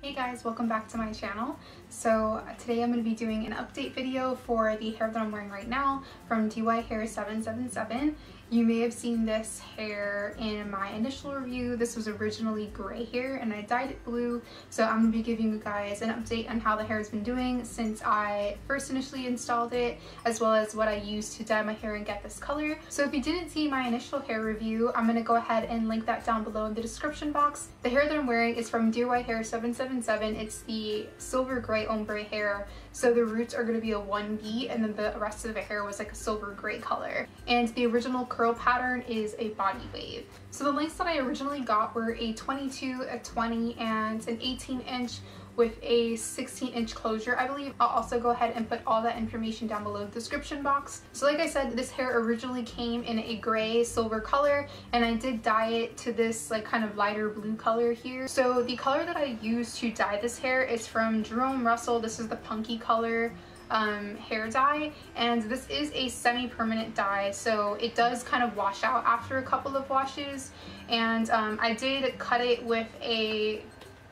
Hey guys, welcome back to my channel. So today I'm going to be doing an update video for the hair that I'm wearing right now from DYHair777. You may have seen this hair in my initial review. This was originally gray hair and I dyed it blue. So I'm going to be giving you guys an update on how the hair has been doing since I first initially installed it, as well as what I used to dye my hair and get this color. So if you didn't see my initial hair review, I'm going to go ahead and link that down below in the description box. The hair that I'm wearing is from DYHair777. It's the Sliver Grey Ombre Hair. So the roots are going to be a 1B and then the rest of the hair was like a silver gray color. And the original curl pattern is a body wave. So the lengths that I originally got were a 22, a 20, and an 18-inch with a 16-inch closure, I believe. I'll also go ahead and put all that information down below in the description box. So like I said, this hair originally came in a gray silver color and I did dye it to this like kind of lighter blue color here. So the color that I used to dye this hair is from Jerome Russell. This is the punky color hair dye, and this is a semi-permanent dye, so it does kind of wash out after a couple of washes. And I did cut it with a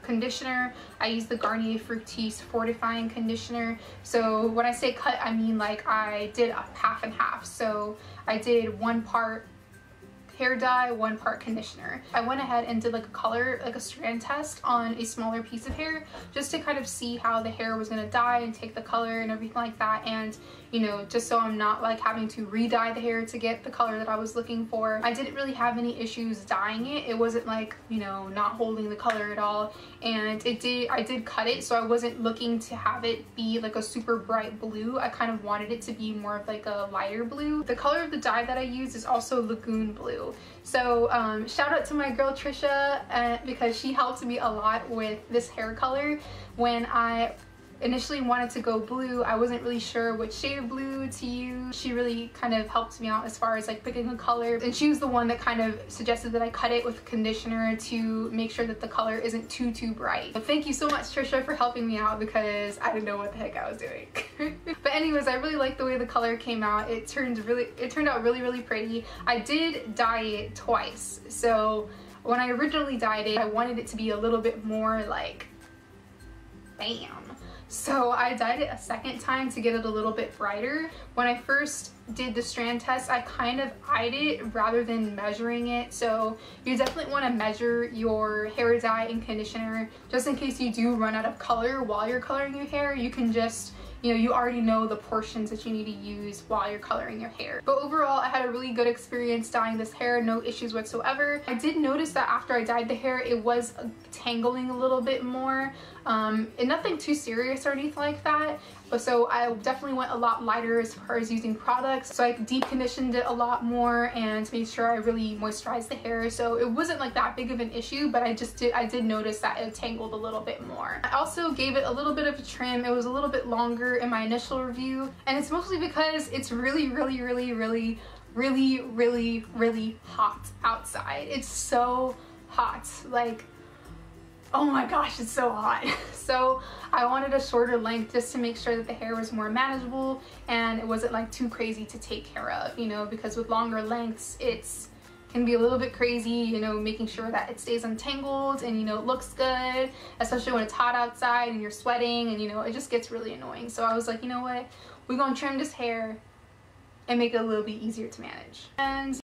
conditioner. I used the Garnier Fructis fortifying conditioner. So when I say cut, I mean like I did a half and half. So I did 1 part hair dye, 1 part conditioner. I went ahead and did like a color, like a strand test on a smaller piece of hair just to kind of see how the hair was gonna dye and take the color and everything like that. And you know, just so I'm not like having to re-dye the hair to get the color that I was looking for. I didn't really have any issues dyeing it. It wasn't like, you know, not holding the color at all. And I did cut it, so I wasn't looking to have it be like a super bright blue. I kind of wanted it to be more of like a lighter blue. The color of the dye that I used is also Lagoon Blue. So shout out to my girl Trisha because she helped me a lot with this hair color. When I initially wanted to go blue, I wasn't really sure which shade of blue to use. She really kind of helped me out as far as like picking a color, and she was the one that kind of suggested that I cut it with conditioner to make sure that the color isn't too bright. So thank you so much, Trisha, for helping me out because I didn't know what the heck I was doing. But anyways, I really like the way the color came out. It turned out really pretty. I did dye it twice, so when I originally dyed it, I wanted it to be a little bit more like bam. So I dyed it a second time to get it a little bit brighter. When I first did the strand test, I kind of eyed it rather than measuring it. So you definitely want to measure your hair dye and conditioner just in case you do run out of color while you're coloring your hair. You can just, you know, you already know the portions that you need to use while you're coloring your hair. But overall, I had a really good experience dyeing this hair, no issues whatsoever. I did notice that after I dyed the hair, it was tangling a little bit more. And nothing too serious or anything like that. But so I definitely went a lot lighter as far as using products. So I deep conditioned it a lot more and made sure I really moisturized the hair. So it wasn't like that big of an issue, but I did notice that it tangled a little bit more. I also gave it a little bit of a trim. It was a little bit longer in my initial review, and it's mostly because it's really hot outside. It's so hot, like, oh my gosh, it's so hot. So I wanted a shorter length just to make sure that the hair was more manageable and it wasn't like too crazy to take care of, you know, because with longer lengths it's can be a little bit crazy, you know, making sure that it stays untangled and, you know, it looks good, especially when it's hot outside and you're sweating, and, you know, it just gets really annoying. So I was like, you know what, we're gonna trim this hair and make it a little bit easier to manage. And